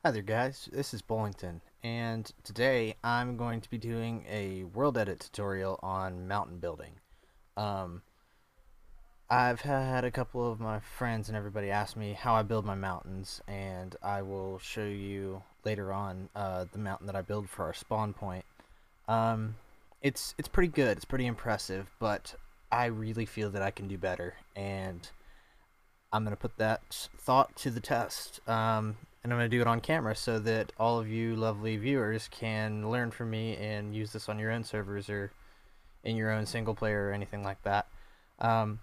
Hi there guys, this is Bowlington, and today I'm going to be doing a Worldedit tutorial on mountain building. Um, I've had a couple of my friends and everybody ask me how I build my mountains, and I will show you later on the mountain that I build for our spawn point. Um, it's pretty good, it's pretty impressive, but I really feel that I can do better, and I'm going to put that thought to the test. And I'm going to do it on camera so that all of you lovely viewers can learn from me and use this on your own servers or in your own single player or anything like that. Um,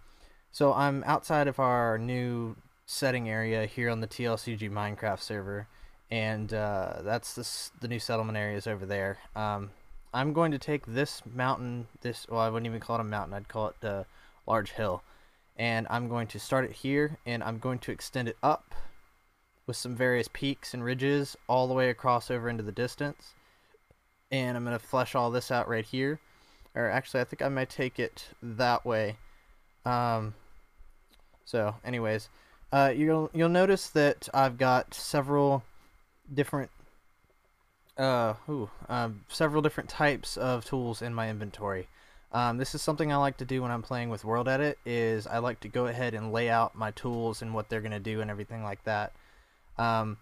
so I'm outside of our new setting area here on the TLCG Minecraft server, and that's the new settlement areas over there. I'm going to take this mountain, well, I wouldn't even call it a mountain, I'd call it a large hill, and I'm going to start it here, and I'm going to extend it up with some various peaks and ridges all the way across over into the distance. And I'm going to flesh all this out right here. Or actually, I think I might take it that way. Um, so, anyways, you'll notice that I've got several different several different types of tools in my inventory. This is something I like to do when I'm playing with Worldedit. Is I like to go ahead and lay out my tools and what they're going to do and everything like that. Um,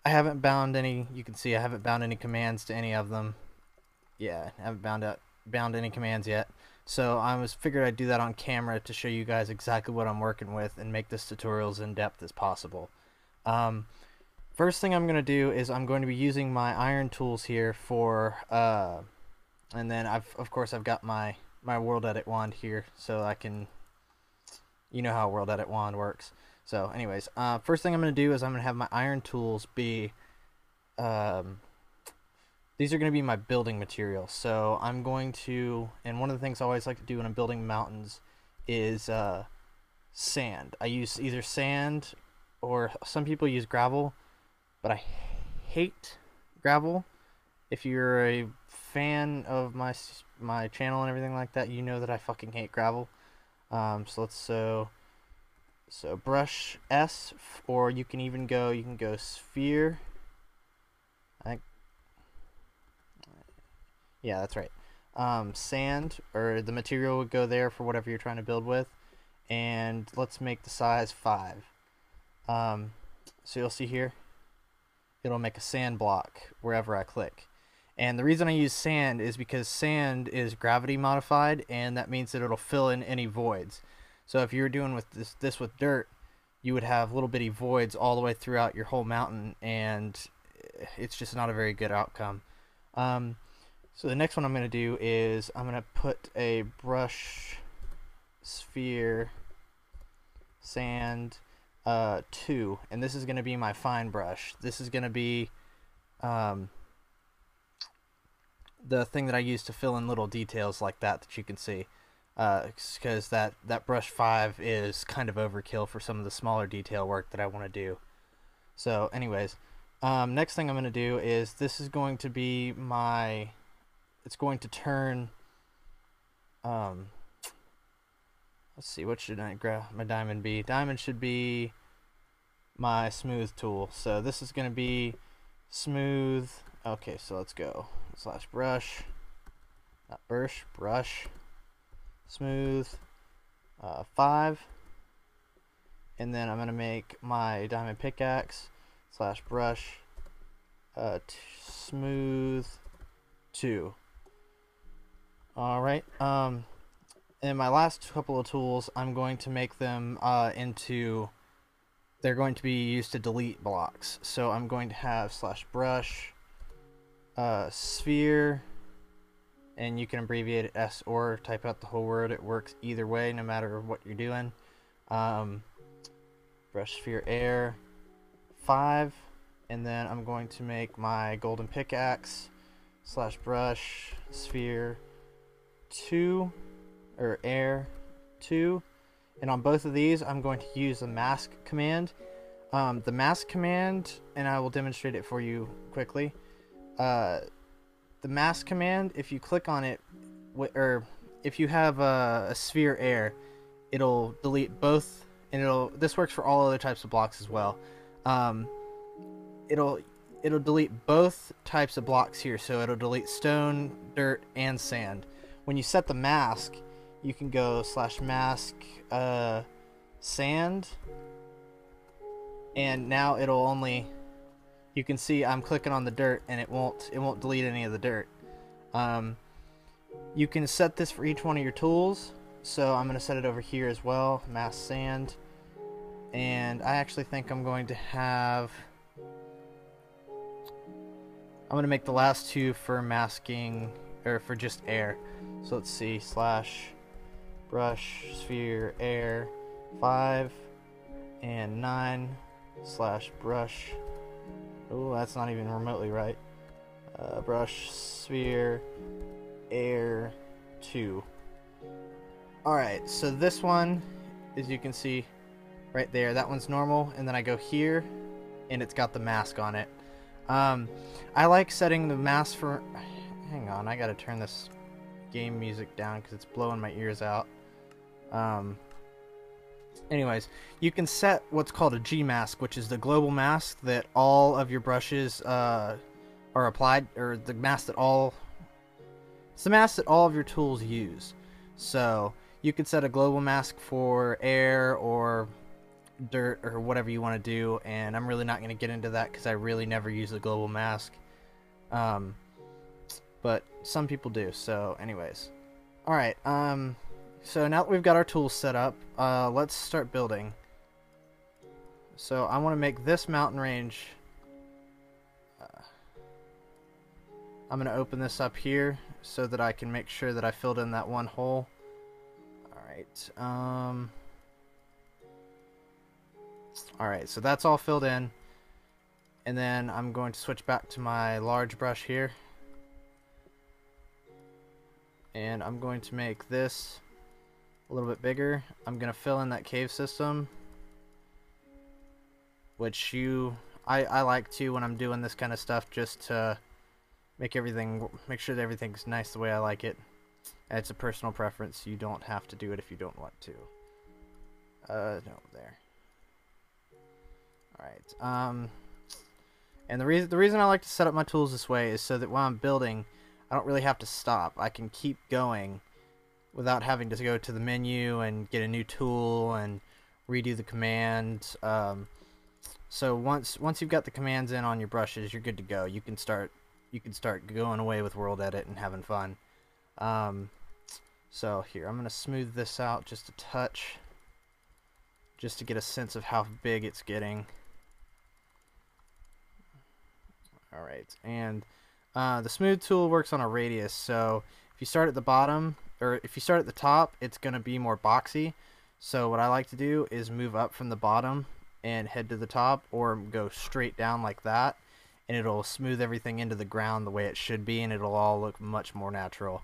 I haven't bound any. You can see I haven't bound any commands to any of them. Yeah, I haven't bound any commands yet. So I was figured I'd do that on camera to show you guys exactly what I'm working with and make this tutorial as in depth as possible. Um, First thing I'm going to do is I'm going to be using my iron tools here for, and then of course I've got my Worldedit wand here, so I can, you know how Worldedit wand works. So, anyways, first thing I'm going to do is I'm going to have my iron tools be, um, these are going to be my building materials. So I'm going to, and one of the things I always like to do when I'm building mountains is sand. I use either sand or some people use gravel, but I hate gravel. If you're a fan of my channel and everything like that, you know that I fucking hate gravel. So brush S, or you can even go, sphere. I think, yeah, that's right. Sand, or the material would go there for whatever you're trying to build with. And let's make the size 5. So you'll see here, it'll make a sand block wherever I click. And the reason I use sand is because sand is gravity modified, and that means that it'll fill in any voids. So if you were doing with this with dirt, you would have little bitty voids all the way throughout your whole mountain, and it's just not a very good outcome. So the next one I'm going to do is I'm going to put a brush sphere sand 2, and this is going to be my fine brush. This is going to be the thing that I use to fill in little details like that you can see, because that brush 5 is kind of overkill for some of the smaller detail work that I want to do. So anyways, next thing I'm going to do is this is going to be my, it's going to turn, let's see, what should I grab my diamond be? Diamond should be my smooth tool. So this is going to be smooth. Okay, so let's go slash brush, not brush, smooth 5, and then I'm going to make my diamond pickaxe slash brush smooth 2. Alright, and my last couple of tools, I'm going to make them they're going to be used to delete blocks. So I'm going to have slash brush sphere, and you can abbreviate it S or type out the whole word. It works either way, no matter what you're doing. Brush sphere air 5, and then I'm going to make my golden pickaxe slash brush sphere 2, or air 2, and on both of these I'm going to use the mask command. The mask command, and I will demonstrate it for you quickly. The mask command, if you click on it, or if you have a sphere air, it'll delete both, and this works for all other types of blocks as well. It'll it'll delete both types of blocks here. So it'll delete stone, dirt, and sand. When you set the mask, you can go /mask sand, and now it'll only, you can see I'm clicking on the dirt and it won't delete any of the dirt. You can set this for each one of your tools, so I'm going to set it over here as well, mask sand. And I actually think I'm going to make the last two for masking, or for just air. So let's see, /brush sphere air 5 and 9 /brush. Oh, that's not even remotely right. Brush sphere air 2. Alright, so this one, as you can see right there, that one's normal, and then I go here and it's got the mask on it. I like setting the mask for, hang on, I gotta turn this game music down because it's blowing my ears out. Anyways, you can set what's called a G mask, which is the global mask that all of your brushes are applied, or the mask that it's the mask that all of your tools use. So you can set a global mask for air or dirt or whatever you want to do, and I'm really not going to get into that because I really never use the global mask, but some people do. So anyways, alright, so now that we've got our tools set up, let's start building. So I want to make this mountain range, I'm going to open this up here so that I can make sure that I filled in that one hole. Alright, alright, so that's all filled in. And then I'm going to switch back to my large brush here. And I'm going to make this a little bit bigger. I'm going to fill in that cave system, which I like to when I'm doing this kind of stuff, just to make sure that everything's nice the way I like it. It's a personal preference. You don't have to do it if you don't want to. No, there. Alright, and the reason I like to set up my tools this way is so that while I'm building, I don't really have to stop. I can keep going without having to go to the menu and get a new tool and redo the command. So once you've got the commands in on your brushes, you're good to go. You can start going away with Worldedit and having fun. So here, I'm going to smooth this out just a touch, just to get a sense of how big it's getting. Alright, and the smooth tool works on a radius, so if you start at the bottom, or if you start at the top, it's going to be more boxy. So what I like to do is move up from the bottom and head to the top, or go straight down like that, and it'll smooth everything into the ground the way it should be, and it'll all look much more natural.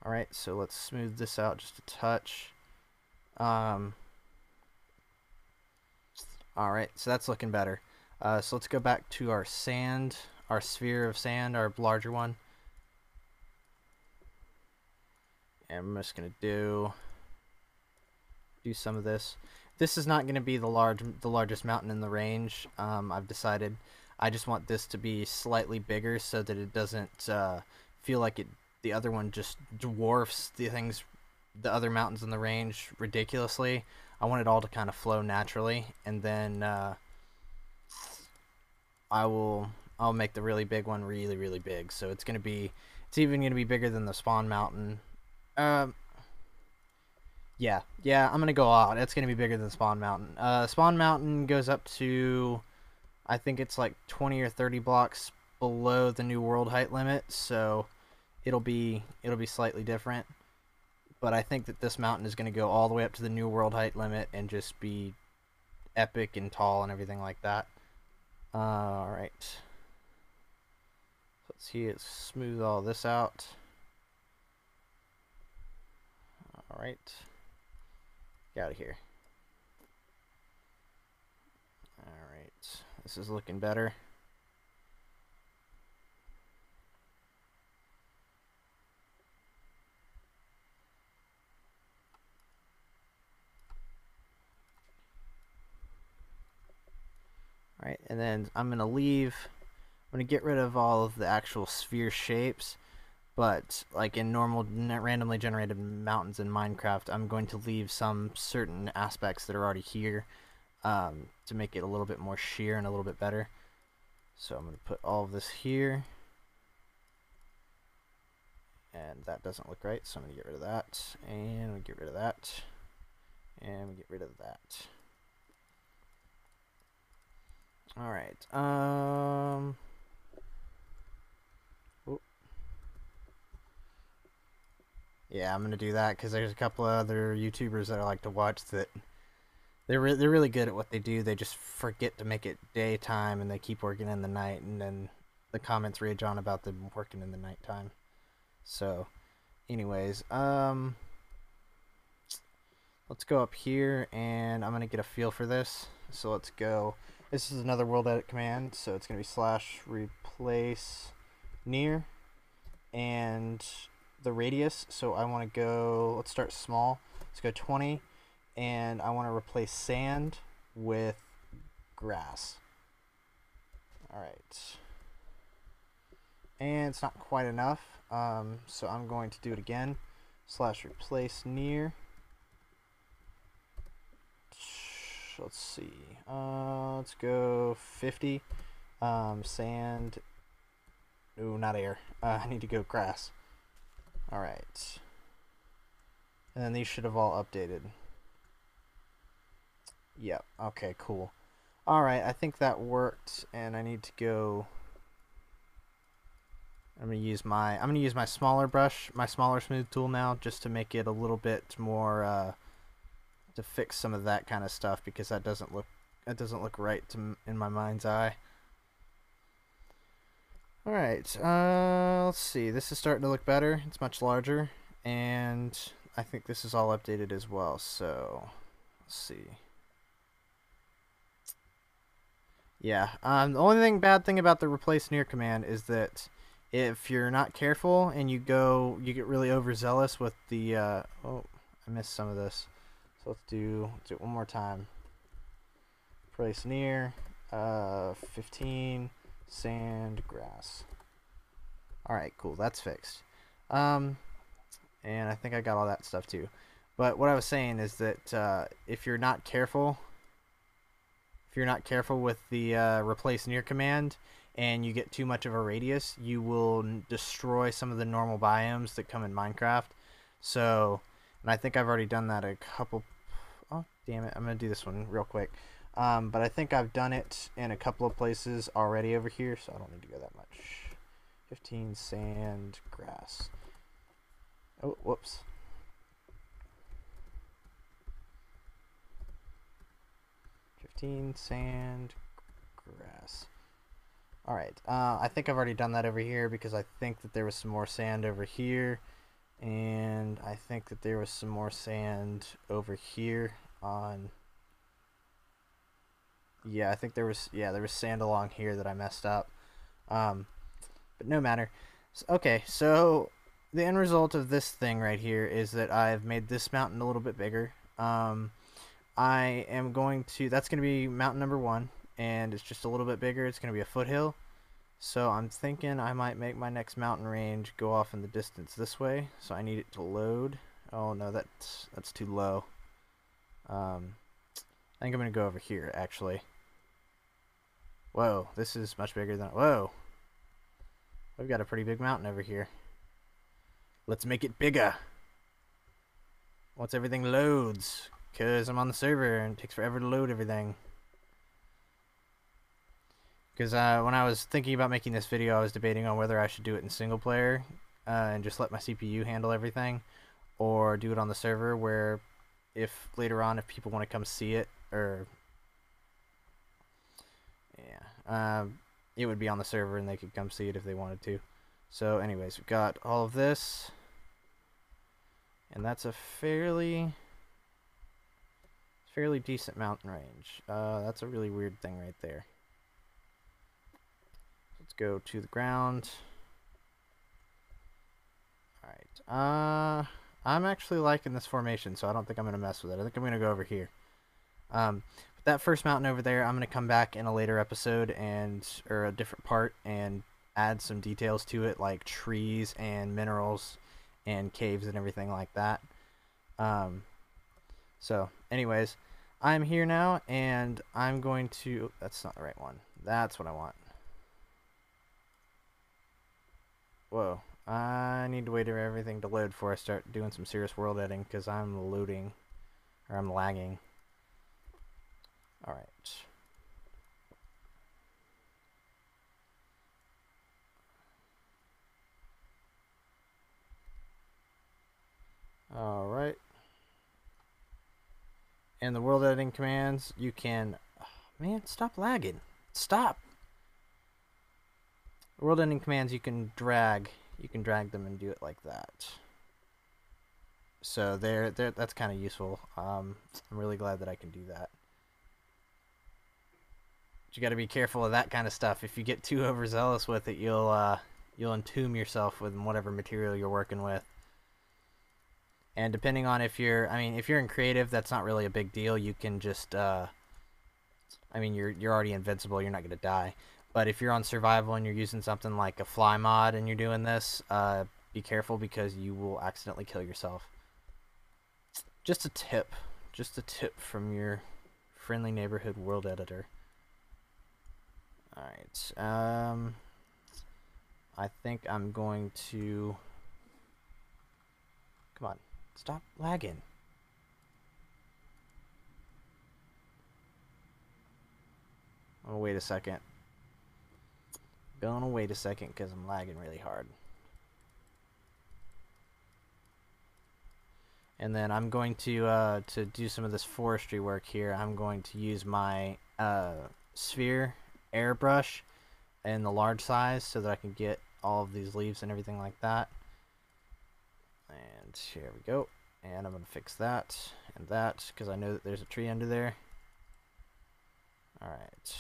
Alright, so let's smooth this out just a touch. Alright, so that's looking better. So let's go back to our sand, our sphere of sand, our larger one. And I'm just going to do some of this. This is not going to be the largest mountain in the range. I've decided I just want this to be slightly bigger so that it doesn't feel like the other one just dwarfs the other mountains in the range ridiculously. I want it all to kind of flow naturally, and then I'll make the really big one really, really big. So it's even gonna be bigger than the spawn mountain. Yeah, I'm gonna go out. It's gonna be bigger than Spawn Mountain. Spawn Mountain goes up to, I think it's like 20 or 30 blocks below the new world height limit, so it'll be slightly different. But I think that this mountain is gonna go all the way up to the new world height limit and just be epic and tall and everything like that. Alright. Let's see, let's smooth all this out. Alright. Get out of here. Alright. This is looking better. Alright, and then I'm going to get rid of all of the actual sphere shapes, but like in normal randomly generated mountains in Minecraft, I'm going to leave some certain aspects that are already here to make it a little bit more sheer and a little bit better. So I'm going to put all of this here, and that doesn't look right, so I'm going to get rid of that, and we get rid of that, and we get rid of that. Alright, yeah, I'm gonna do that because there's a couple of other YouTubers that I like to watch that they're really good at what they do. They just forget to make it daytime and they keep working in the night, and then the comments rage on about them working in the nighttime. So, anyways, let's go up here and I'm gonna get a feel for this. So let's go. This is another Worldedit command, so it's gonna be /replace near and the radius. So I want to go, let's start small, let's go 20, and I want to replace sand with grass. Alright, and it's not quite enough, so I'm going to do it again, /replace near, let's see, let's go 50, sand, no, not air, I need to go grass. Alright. And then these should have all updated. Yep, okay, cool. Alright, I think that worked, and I need to go... I'm gonna use my smaller brush, my smaller smooth tool now, just to make it a little bit more to fix some of that kind of stuff, because that doesn't look right in my mind's eye. Alright, let's see. This is starting to look better. It's much larger, and I think this is all updated as well. So, let's see. Yeah, the only bad thing about the replace near command is that if you're not careful and you get really overzealous with the, oh, I missed some of this. So let's do it one more time. Replace near, 15. Sand, grass. Alright, cool, that's fixed. And I think I got all that stuff too. But what I was saying is that if you're not careful with the replace near command and you get too much of a radius, you will destroy some of the normal biomes that come in Minecraft. So, and I think I've already done that a couple... Oh, damn it, I'm going to do this one real quick. But I think I've done it in a couple of places already over here, so I don't need to go that much. 15 sand, grass. Oh, whoops. 15 sand, grass. Alright, I think I've already done that over here because I think that there was some more sand over here. And I think that there was some more sand over here on... Yeah, I think there was sand along here that I messed up. But no matter. Okay, so the end result of this thing right here is that I've made this mountain a little bit bigger. I am going to, that's going to be mountain number 1, and it's just a little bit bigger. It's going to be a foothill. So I'm thinking I might make my next mountain range go off in the distance this way. So I need it to load. Oh no, that's too low. I think I'm going to go over here, actually. Whoa, this is much bigger than... Whoa! We've got a pretty big mountain over here. Let's make it bigger! Once everything loads, because I'm on the server and it takes forever to load everything. Because when I was thinking about making this video, I was debating on whether I should do it in single player and just let my CPU handle everything, or do it on the server where if later on if people want to come see it, or... Yeah, it would be on the server and they could come see it if they wanted to. So anyways, we've got all of this, and that's a fairly decent mountain range. That's a really weird thing right there. Let's go to the ground. Alright, I'm actually liking this formation, so I don't think I'm going to mess with it. I think I'm going to go over here. that first mountain over there, I'm going to come back in a later episode or a different part and add some details to it, like trees and minerals and caves and everything like that. So anyways, I'm here now and I'm going to, that's not the right one. That's what I want. Whoa. I need to wait for everything to load before I start doing some serious world editing because I'm loading, or I'm lagging. Alright. Alright. And the world editing commands, you can... Oh, man, stop lagging. Stop! The world editing commands you can drag. You can drag them and do it like that. So that's kind of useful. I'm really glad that I can do that. But you got to be careful of that kind of stuff. If you get too overzealous with it, you'll entomb yourself with whatever material you're working with. And depending on if you're in creative, that's not really a big deal. You can just, you're already invincible. You're not going to die. But if you're on survival and you're using something like a fly mod and you're doing this, be careful because you will accidentally kill yourself. Just a tip from your friendly neighborhood world editor. Alright, I think I'm going to... Come on, stop lagging. Oh, wait a second. Gonna wait a second because I'm lagging really hard. And then I'm going to do some of this forestry work here. I'm going to use my sphere airbrush in the large size so that I can get all of these leaves and everything like that. And here we go. And I'm going to fix that and that because I know that there's a tree under there. Alright.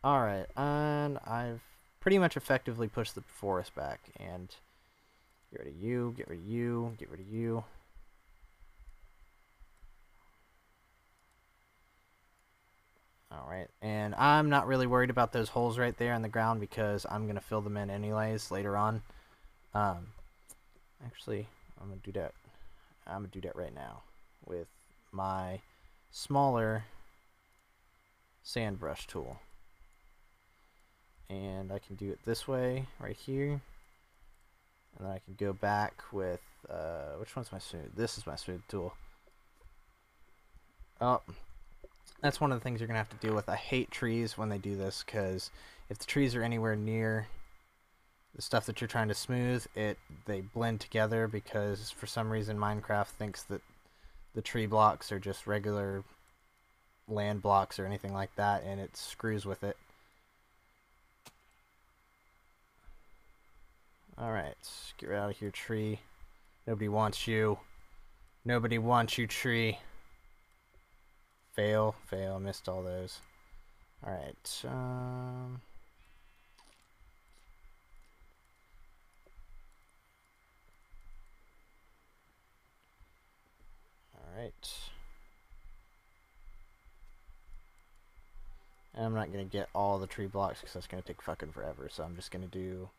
Alright, and I've pretty much effectively pushed the forest back. And get rid of you, get rid of you, get rid of you. Alright, and I'm not really worried about those holes right there in the ground because I'm going to fill them in anyways later on. Actually, I'm going to do that. I'm going to do that right now with my smaller sand brush tool. And I can do it this way, right here. And then I can go back with, which one's my smooth? This is my smooth tool. Oh, that's one of the things you're going to have to deal with. I hate trees when they do this, because if the trees are anywhere near the stuff that you're trying to smooth, they blend together, because for some reason Minecraft thinks that the tree blocks are just regular land blocks or anything like that, and it screws with it. Alright, get right out of here, tree. Nobody wants you. Nobody wants you, tree. Fail, fail, missed all those. Alright, Alright. And I'm not going to get all the tree blocks because that's going to take fucking forever, so I'm just going to do...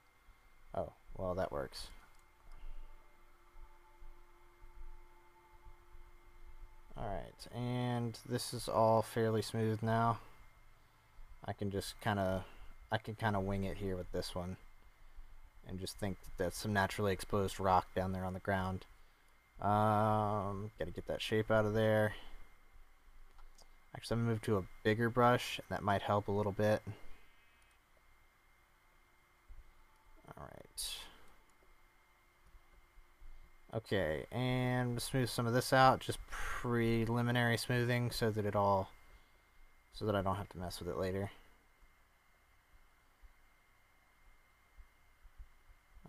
Oh, well, that works. Alright, and this is all fairly smooth now. I can just kind of wing it here with this one. And just think that that's some naturally exposed rock down there on the ground. Gotta get that shape out of there. Actually, I'm gonna move to a bigger brush, and that might help a little bit. Alright. Okay, and smooth some of this out, just preliminary smoothing so that I don't have to mess with it later.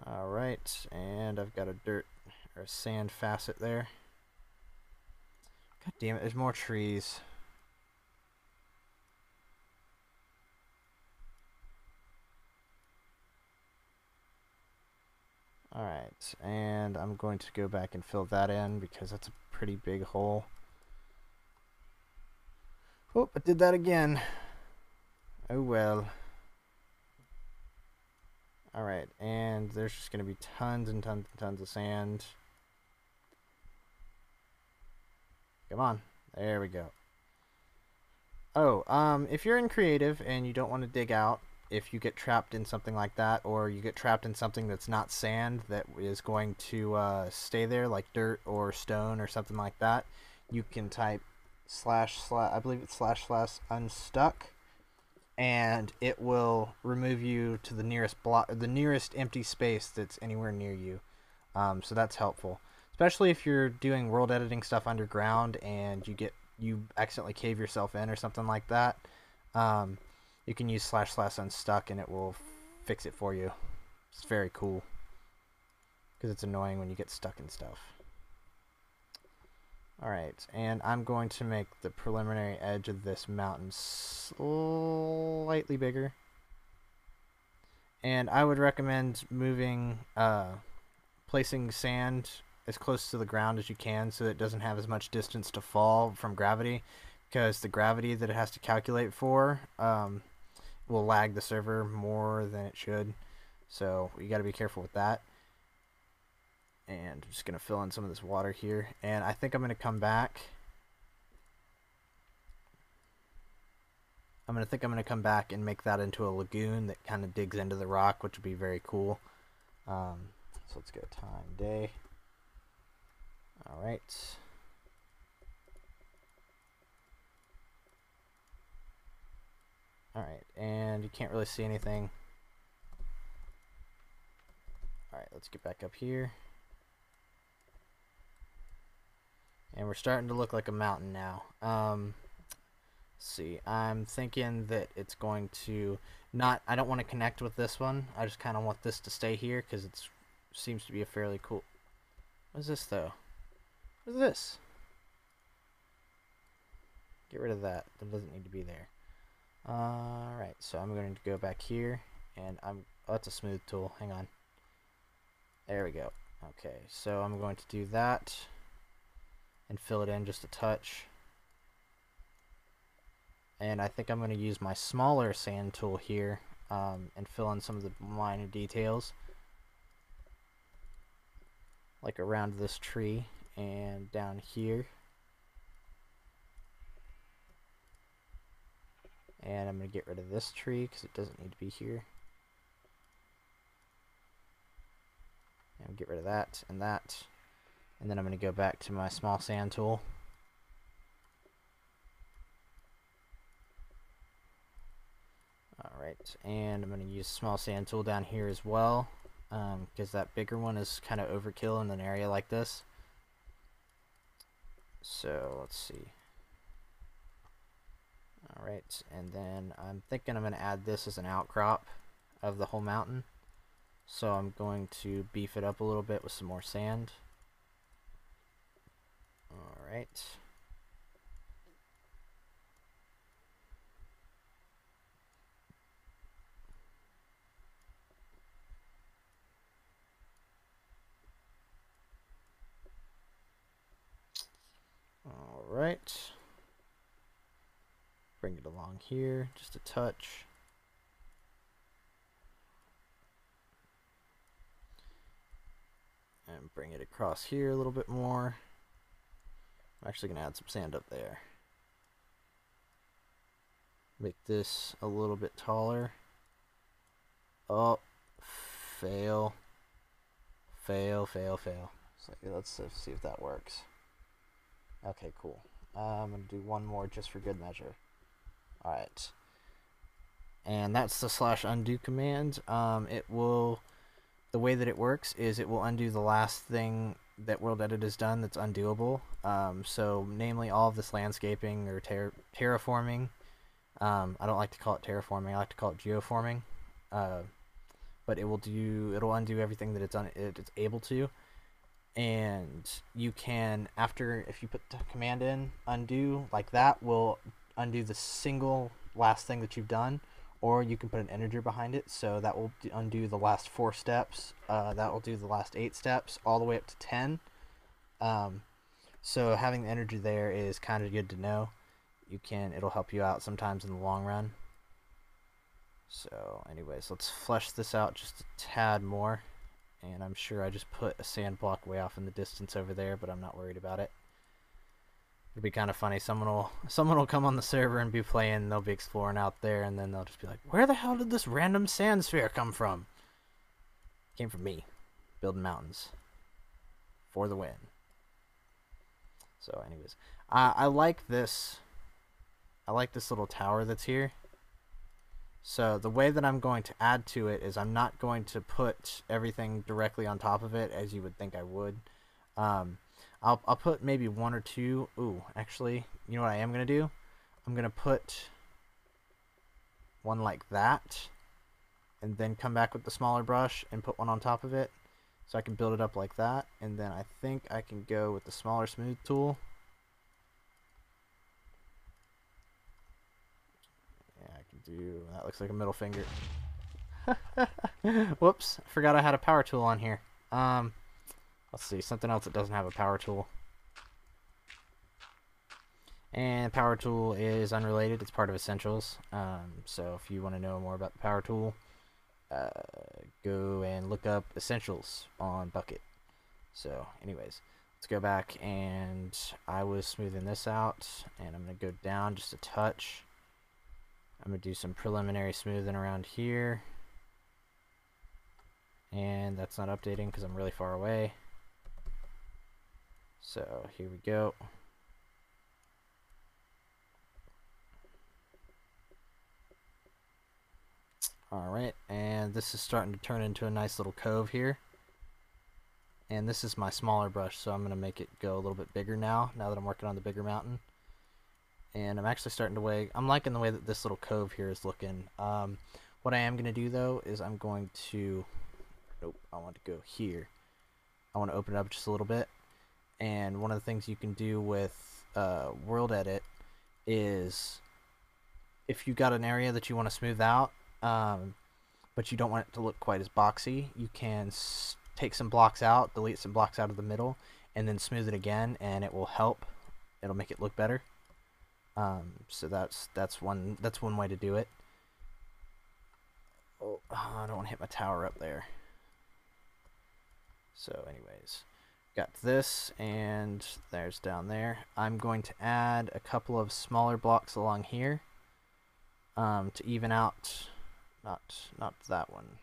Alright, and I've got a dirt or a sand facet there. God damn it, there's more trees. Alright, and I'm going to go back and fill that in because that's a pretty big hole. Oh, I did that again. Oh well. Alright, and there's just going to be tons and tons and tons of sand. Come on. There we go. Oh, if you're in creative and you don't want to dig out, if you get trapped in something like that, or you get trapped in something that's not sand that is going to stay there, like dirt or stone or something like that, you can type I believe it's / unstuck, and it will remove you to the nearest block, the nearest empty space that's anywhere near you. So that's helpful, especially if you're doing world editing stuff underground and you accidentally cave yourself in or something like that. You can use / unstuck and it will fix it for you. It's very cool because it's annoying when you get stuck in stuff. Alright, and I'm going to make the preliminary edge of this mountain slightly bigger. And I would recommend placing sand as close to the ground as you can so that it doesn't have as much distance to fall from gravity, because the gravity that it has to calculate for will lag the server more than it should. So you got to be careful with that. And I'm just going to fill in some of this water here. And I think I'm going to come back. I'm going to come back and make that into a lagoon that kind of digs into the rock, which would be very cool. So let's go time, day. Alright. Alright, and you can't really see anything. Alright, let's get back up here. And we're starting to look like a mountain now. Let's see, I'm thinking that it's going to I don't want to connect with this one. I just kind of want this to stay here because it seems to be a fairly cool... What is this, though? What is this? Get rid of that. That doesn't need to be there. Alright, so I'm going to go back here, and oh, that's a smooth tool. Hang on. There we go. Okay, so I'm going to do that and fill it in just a touch. And I think I'm going to use my smaller sand tool here and fill in some of the minor details, like around this tree and down here. And I'm going to get rid of this tree because it doesn't need to be here. And get rid of that and that. And then I'm going to go back to my small sand tool. Alright, and I'm going to use small sand tool down here as well, because that bigger one is kind of overkill in an area like this. So let's see. Alright, and then I'm thinking I'm going to add this as an outcrop of the whole mountain. So I'm going to beef it up a little bit with some more sand. Alright. Alright. Bring it along here, just a touch. And bring it across here a little bit more. I'm actually going to add some sand up there. Make this a little bit taller. Oh, fail. Fail, fail, fail. So let's see if that works. Okay, cool. I'm going to do one more just for good measure. Alright. And that's the / undo command. The way that it works is it will undo the last thing that Worldedit has done that's undoable. So, namely, all of this landscaping or terraforming. I don't like to call it terraforming. I like to call it geoforming. But it'll undo everything that it's able to. And you can, if you put the command in, undo, like that will undo the single last thing that you've done. or you can put an integer behind it, so that will undo the last 4 steps. That will do the last 8 steps, all the way up to 10. So having the integer there is kind of good to know. It'll help you out sometimes in the long run. So anyways, let's flesh this out just a tad more. And I'm sure I just put a sand block way off in the distance over there, but I'm not worried about it. It'd be kind of funny. Someone will come on the server and be playing. They'll be exploring out there, and then they'll just be like, "Where the hell did this random sand sphere come from?" It came from me, building mountains for the win. So, anyways, I like this. I like this little tower that's here. So the way that I'm going to add to it is I'm not going to put everything directly on top of it as you would think I would. I'll put maybe 1 or 2. Ooh, actually, you know what I am going to do? I'm going to put one like that, and then come back with the smaller brush and put one on top of it. So I can build it up like that, and then I think I can go with the smaller smooth tool. Yeah, I can do, that looks like a middle finger. Whoops, I forgot I had a power tool on here. Let's see, something else that doesn't have a power tool. And power tool is unrelated, it's part of essentials. So if you want to know more about the power tool, go and look up essentials on Bucket. So anyways, let's go back, and I was smoothing this out, and I'm going to go down just a touch. I'm going to do some preliminary smoothing around here, and that's not updating because I'm really far away. So here we go. Alright, and this is starting to turn into a nice little cove here. And this is my smaller brush, so I'm going to make it go a little bit bigger now that I'm working on the bigger mountain. And I'm actually starting to I'm liking the way that this little cove here is looking. What I am going to do, though, is I'm going to, nope, I want to go here. I want to open it up just a little bit. And one of the things you can do with Worldedit is, if you've got an area that you want to smooth out, but you don't want it to look quite as boxy, you can take some blocks out, delete some blocks out of the middle, and then smooth it again, and it will help. It'll make it look better. So that's one way to do it. Oh, I don't want to hit my tower up there. So anyways, got this, and there's down there. I'm going to add a couple of smaller blocks along here to even out. Not that one.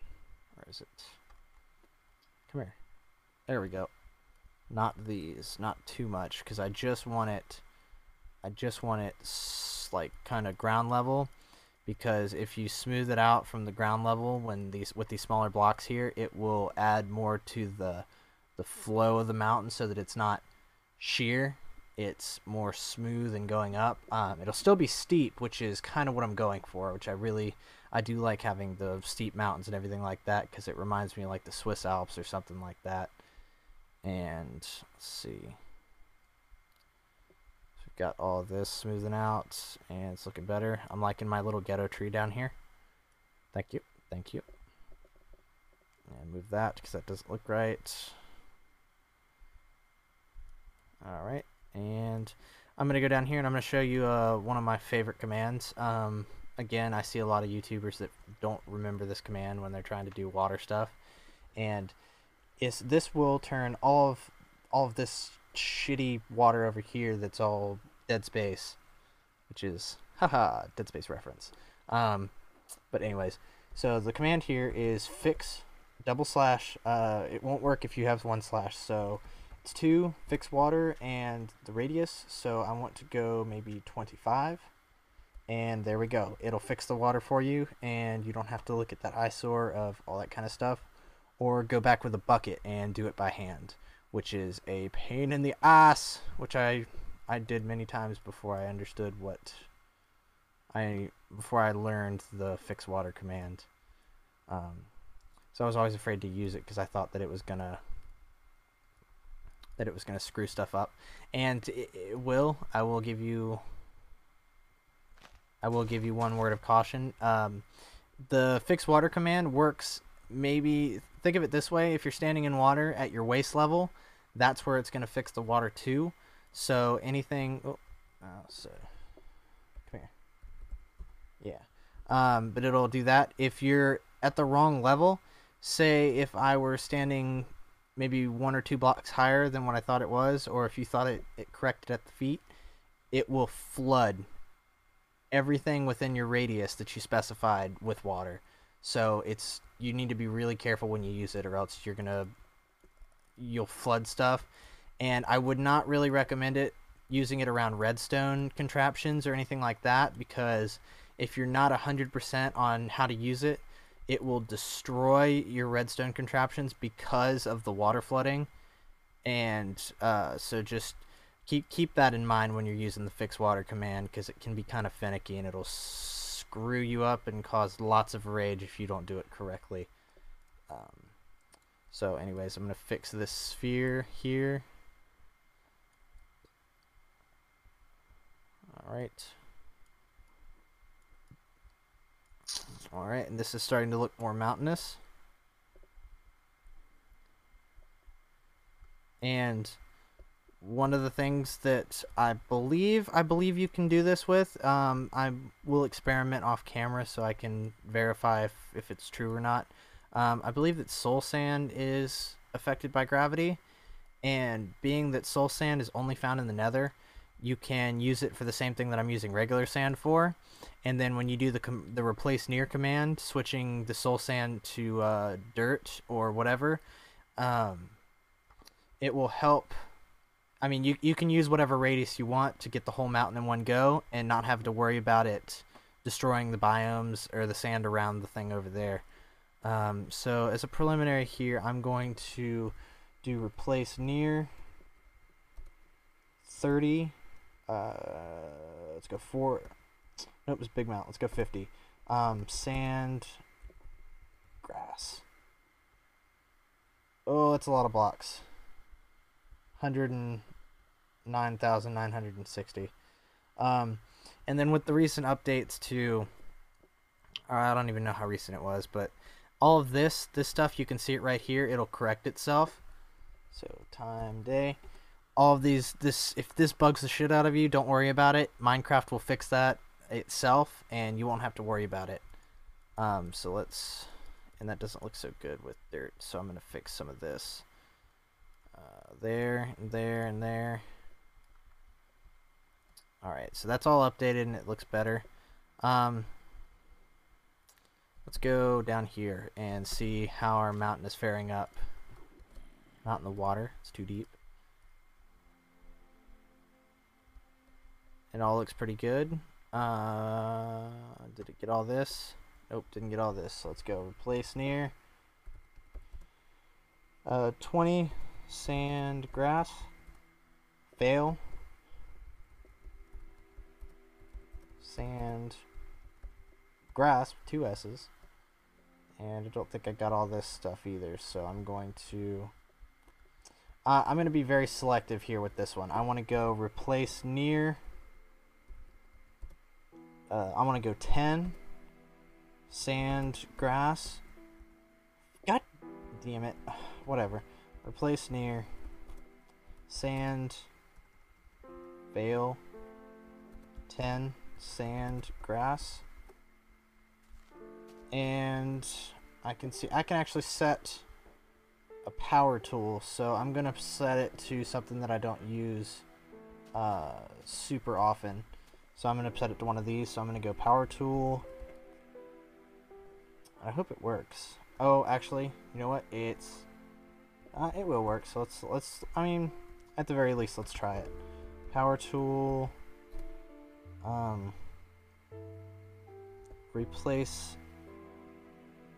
Where is it? Come here. There we go. Not these. Not too much, because I just want it like kind of ground level, because if you smooth it out from the ground level with these smaller blocks here, it will add more to the flow of the mountain, so that it's not sheer, it's more smooth and going up. It'll still be steep, which is kind of what I'm going for, which I do like having the steep mountains and everything like that, because it reminds me of like the Swiss Alps or something like that. And let's see, got all of this smoothing out, and it's looking better. I'm liking my little ghetto tree down here. Thank you. And move that, because that doesn't look right. Alright, and I'm going to go down here, and I'm going to show you one of my favorite commands. Again, I see a lot of YouTubers that don't remember this command when they're trying to do water stuff. And this will turn all of this shitty water over here that's all Dead Space, which is haha, Dead Space reference. But anyways, so the command here is fix // it won't work if you have 1//, so it's 2 fix water and the radius, so I want to go maybe 25, and there we go. It'll fix the water for you, and you don't have to look at that eyesore of all that kind of stuff, or go back with a bucket and do it by hand, which is a pain in the ass, which I did many times before I understood before I learned the fix water command. So I was always afraid to use it, because I thought that it was gonna screw stuff up, and it will. I will give you one word of caution. the fix water command works, maybe think of it this way: if you're standing in water at your waist level, that's where it's going to fix the water too. So anything, so come here, yeah, but it'll do that if you're at the wrong level. Say if I were standing maybe 1 or 2 blocks higher than what I thought it was, or if you thought it corrected at the feet, it will flood everything within your radius that you specified with water. So you need to be really careful when you use it, or else you'll flood stuff. And I would not really recommend using it around redstone contraptions or anything like that, because if you're not 100% on how to use it, it will destroy your redstone contraptions because of the water flooding. And so just keep that in mind when you're using the fix water command, because it can be kind of finicky and it'll screw you up and cause lots of rage if you don't do it correctly. So anyways, I'm going to fix this sphere here. Alright, and this is starting to look more mountainous. And one of the things that I believe you can do this with, I will experiment off camera so I can verify if it's true or not. I believe that soul sand is affected by gravity, and being that soul sand is only found in the nether, you can use it for the same thing that I'm using regular sand for. And then when you do the replace near command, switching the soul sand to dirt or whatever, it will help. I mean, you can use whatever radius you want to get the whole mountain in one go and not have to worry about it destroying the biomes or the sand around the thing over there. So as a preliminary here, I'm going to do replace near 30. Let's go 4. Nope, it's big mount. Let's go 50. Sand, grass. Oh, that's a lot of blocks. 109,960. And then with the recent updates to, I don't even know how recent it was, but all of this stuff, you can see it right here. It'll correct itself. So time, day. All of these, if this bugs the shit out of you, don't worry about it. Minecraft will fix that itself, and you won't have to worry about it. So let's, and that doesn't look so good with dirt, so I'm going to fix some of this. There, and there, and there. Alright, so that's all updated, and it looks better. Let's go down here and see how our mountain is faring up. Not in the water, it's too deep. It all looks pretty good. Did it get all this? Nope, didn't get all this. So let's go replace near. 20 sand, grass. Fail. Sand, grass with 2 S's. And I don't think I got all this stuff either, so I'm going to be very selective here with this one. I want to go replace near. I want to go 10 sand, grass. God damn it. Whatever. Replace near. Sand. Fail. 10 sand, grass. And I can actually set a power tool, so I'm gonna set it to something that I don't use super often. So I'm gonna set it to one of these. So I'm gonna go power tool. I hope it works. Oh, actually, you know what? It will work. So let's. I mean, at the very least, let's try it. Power tool. Replace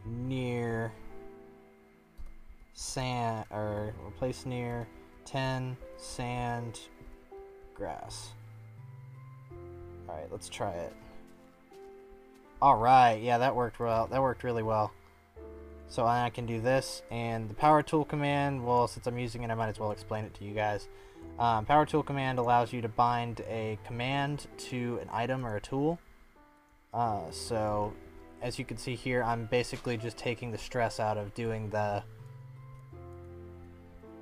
near sand, or replace near 10 sand, grass. Alright, let's try it. Alright, yeah, that worked well. That worked really well. So I can do this, and the power tool command, well, since I'm using it, I might as well explain it to you guys. Power tool command allows you to bind a command to an item or a tool. So as you can see here, I'm basically just taking the stress out of doing the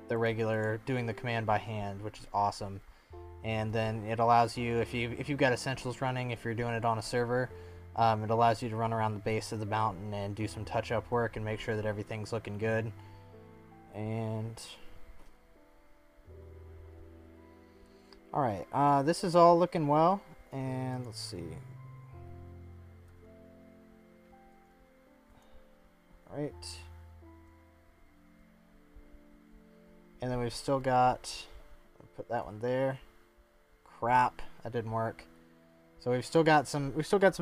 doing the command by hand, which is awesome. And then it allows you, if you've got essentials running, if you're doing it on a server, it allows you to run around the base of the mountain and do some touch-up work and make sure that everything's looking good. And alright, this is all looking well, and let's see. Alright. And then we've still got, put that one there. Crap, that didn't work. So we've still got some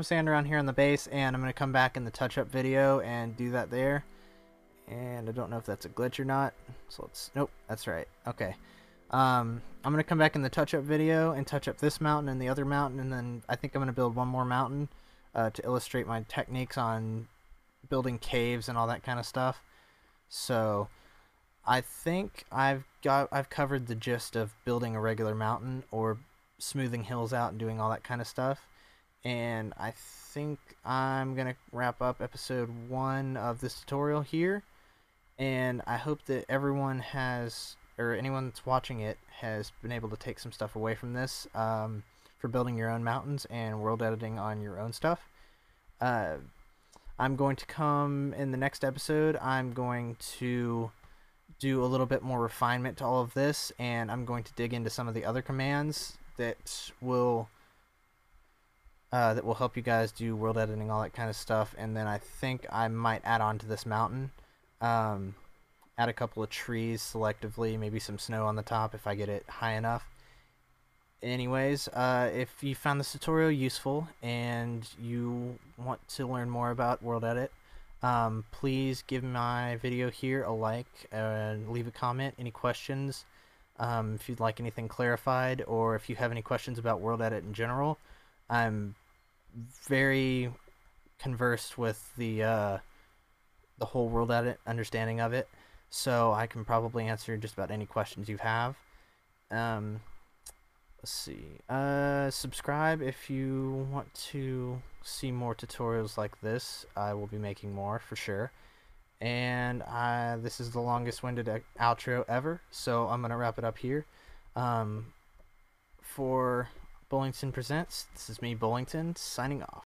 sand around here on the base, and I'm gonna come back in the touch-up video and do that there. And I don't know if that's a glitch or not. So nope, that's right. Okay. I'm gonna come back in the touch-up video and touch up this mountain and the other mountain, and then I think I'm gonna build one more mountain to illustrate my techniques on building caves and all that kind of stuff. So I think I've covered the gist of building a regular mountain or smoothing hills out and doing all that kind of stuff. And I think I'm gonna wrap up episode 1 of this tutorial here. And I hope that everyone has, or anyone that's watching it, has been able to take some stuff away from this for building your own mountains and world editing on your own stuff. I'm going to come in the next episode. I'm going to do a little bit more refinement to all of this, and I'm going to dig into some of the other commands that will help you guys do world editing, all that kind of stuff. And then I think I might add on to this mountain, add a couple of trees selectively, maybe some snow on the top if I get it high enough. Anyways, if you found this tutorial useful and you want to learn more about Worldedit, please give my video here a like and leave a comment. Any questions, if you'd like anything clarified, or if you have any questions about Worldedit in general. I'm very conversed with the whole Worldedit understanding of it, so I can probably answer just about any questions you have. Let's see. Subscribe if you want to see more tutorials like this. I will be making more for sure. And this is the longest winded outro ever, so I'm gonna wrap it up here. For Bowlington Presents, this is me, Bowlington, signing off.